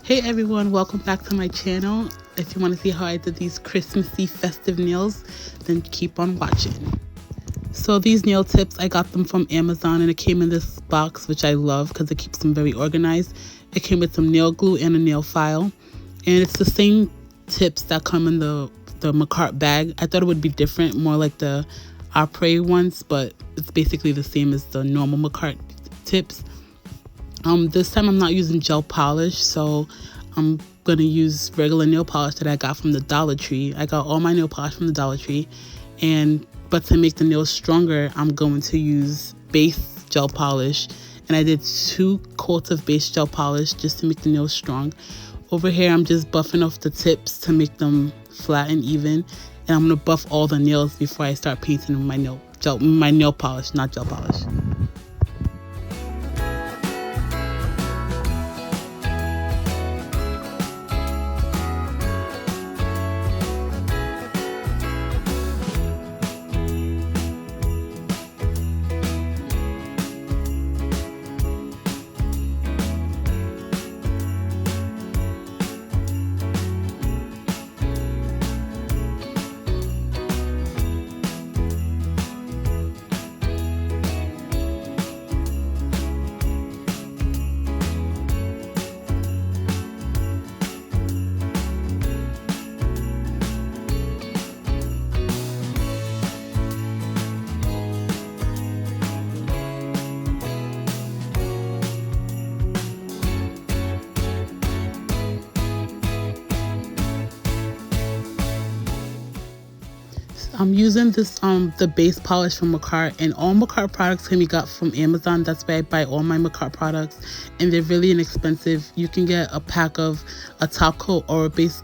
Hey everyone, welcome back to my channel. If you want to see how I did these Christmassy festive nails, then keep on watching. So these nail tips, I got them from Amazon and it came in this box, which I love because it keeps them very organized. It came with some nail glue and a nail file. And it's the same tips that come in the Macart bag. I thought it would be different, more like the Acrylic ones, but it's basically the same as the normal Macart tips. This time I'm not using gel polish, so I'm gonna use regular nail polish that I got from the Dollar Tree. I got all my nail polish from the Dollar Tree, but to make the nails stronger, I'm going to use base gel polish, and I did 2 coats of base gel polish just to make the nails strong. Over here, I'm just buffing off the tips to make them flat and even, and I'm gonna buff all the nails before I start painting with my nail polish, not gel polish. I'm using this the base polish from Macart, and all Macart products can be got from Amazon. That's where I buy all my Macart products, and they're really inexpensive. You can get a pack of a top coat or a base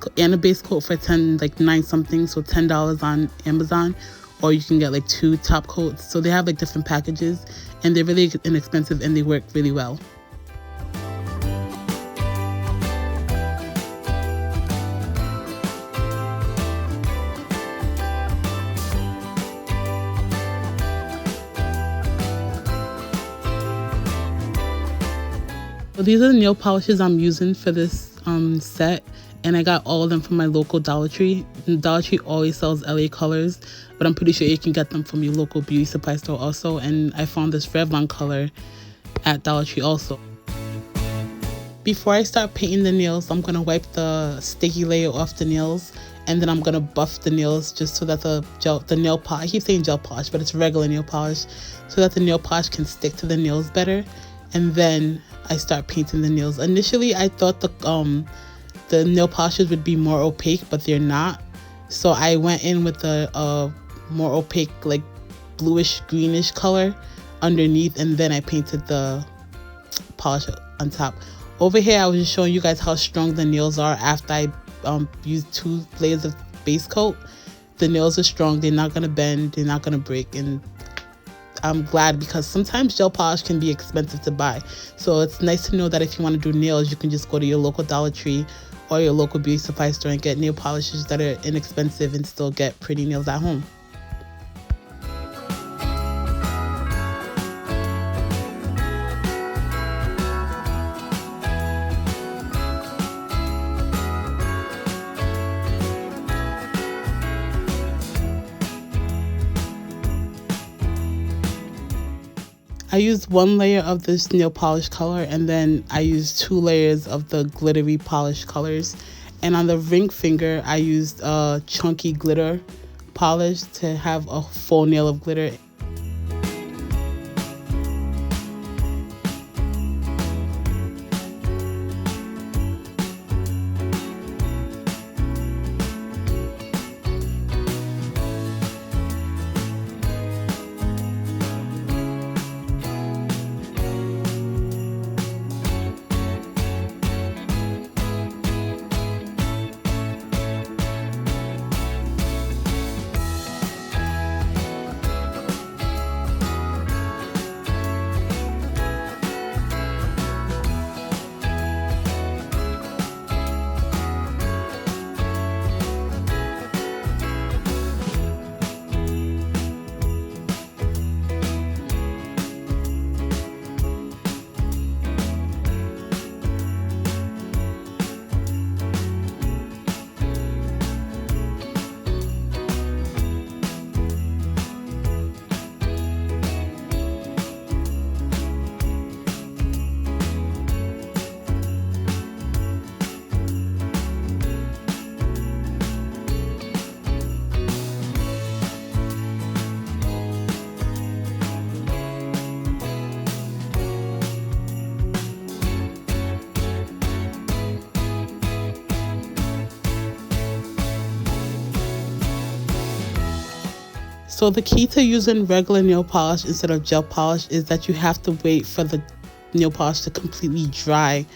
coat for 9 something, so $10 on Amazon, or you can get like 2 top coats. So they have like different packages, and they're really inexpensive and they work really well. So these are the nail polishes I'm using for this set, and I got all of them from my local Dollar Tree. And Dollar Tree always sells LA colors, but I'm pretty sure you can get them from your local beauty supply store also. And I found this Revlon color at Dollar Tree also. Before I start painting the nails, I'm gonna wipe the sticky layer off the nails, and then I'm gonna buff the nails just so that the nail polish, I keep saying gel polish, but it's regular nail polish, so that the nail polish can stick to the nails better. And then I start painting the nails. Initially, I thought the nail polishes would be more opaque, but they're not. So I went in with a more opaque, like bluish greenish color underneath, and then I painted the polish on top. Over here, I was just showing you guys how strong the nails are after I used 2 layers of base coat. The nails are strong. They're not gonna bend. They're not gonna break, and I'm glad, because sometimes gel polish can be expensive to buy. So it's nice to know that if you want to do nails, you can just go to your local Dollar Tree or your local beauty supply store and get nail polishes that are inexpensive and still get pretty nails at home. I used 1 layer of this nail polish color, and then I used 2 layers of the glittery polish colors. And on the ring finger, I used a chunky glitter polish to have a full nail of glitter. So the key to using regular nail polish instead of gel polish is that you have to wait for the nail polish to completely dry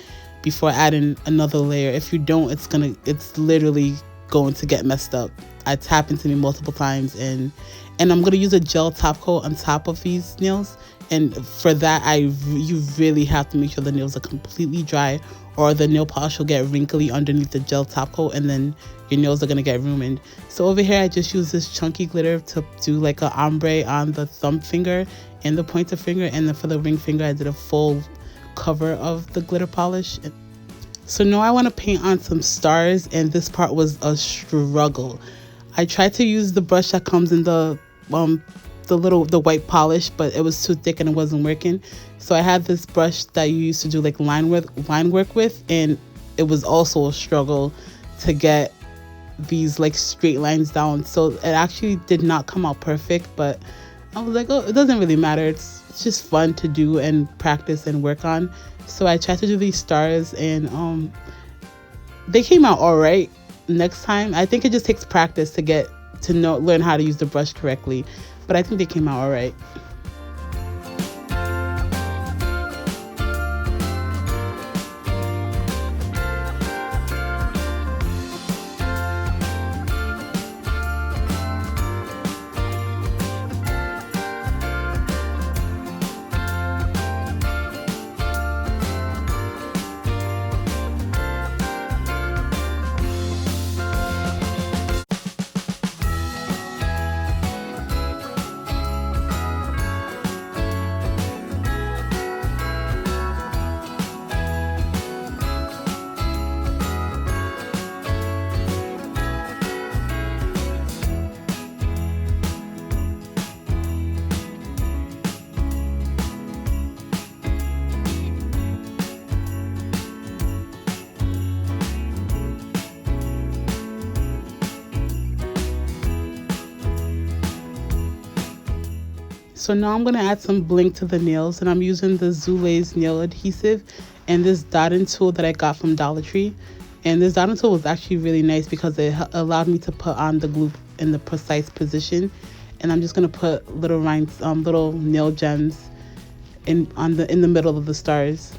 before adding another layer. If you don't, it's literally going to get messed up. It's happened to me multiple times, and I'm gonna use a gel top coat on top of these nails. And for that, you really have to make sure the nails are completely dry, or the nail polish will get wrinkly underneath the gel top coat, and then your nails are gonna get ruined. So over here, I just use this chunky glitter to do like a ombre on the thumb finger and the pointer finger, and then for the ring finger, I did a full cover of the glitter polish. So now I want to paint on some stars, and this part was a struggle. I tried to use the brush that comes in the white polish, but it was too thick and it wasn't working. So I had this brush that you used to do like line work with, and it was also a struggle to get these like straight lines down. So it actually did not come out perfect, but I was like, oh, it doesn't really matter. It's just fun to do and practice and work on. So I tried to do these stars, and they came out all right. Next time, I think it just takes practice to learn how to use the brush correctly, but I think they came out all right. So now I'm going to add some bling to the nails, and I'm using the Zula's nail adhesive and this dotting tool that I got from Dollar Tree. And this dotting tool was actually really nice because it allowed me to put on the glue in the precise position. And I'm just going to put little little nail gems in the middle of the stars.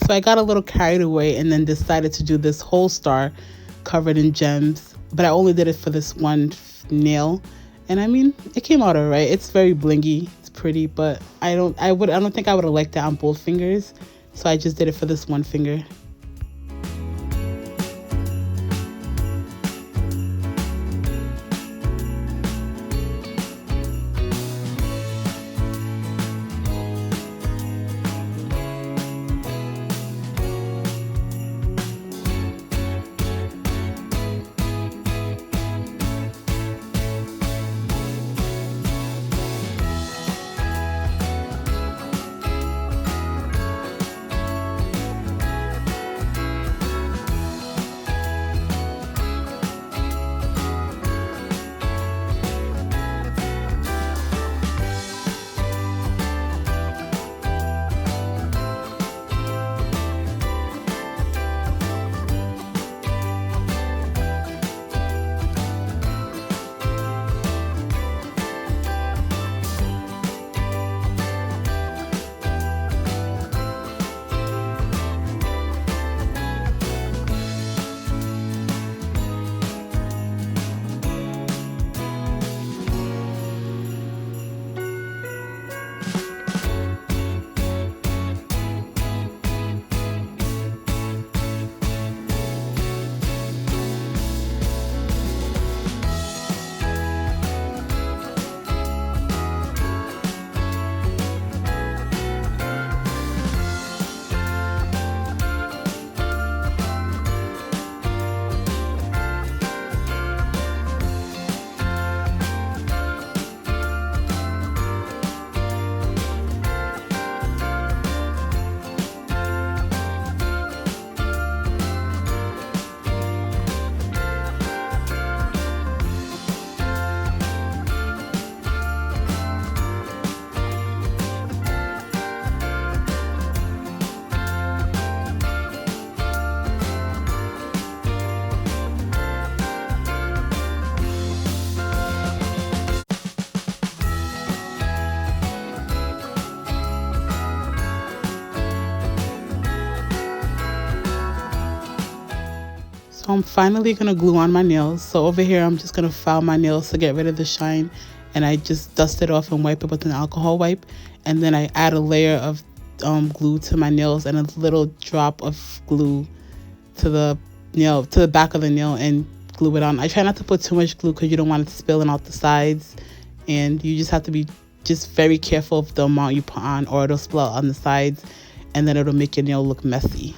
So I got a little carried away and then decided to do this whole star covered in gems, but I only did it for this one nail, and I mean, it came out all right. It's very blingy, it's pretty, but I don't think I would have liked it on both fingers, so I just did it for this one finger. So I'm finally going to glue on my nails. So over here, I'm just going to file my nails to get rid of the shine. And I just dust it off and wipe it with an alcohol wipe. And then I add a layer of glue to my nails and a little drop of glue to the nail, to the back of the nail, and glue it on. I try not to put too much glue because you don't want it spilling out the sides. And you just have to be just very careful of the amount you put on, or it'll spill out on the sides. And then it'll make your nail look messy.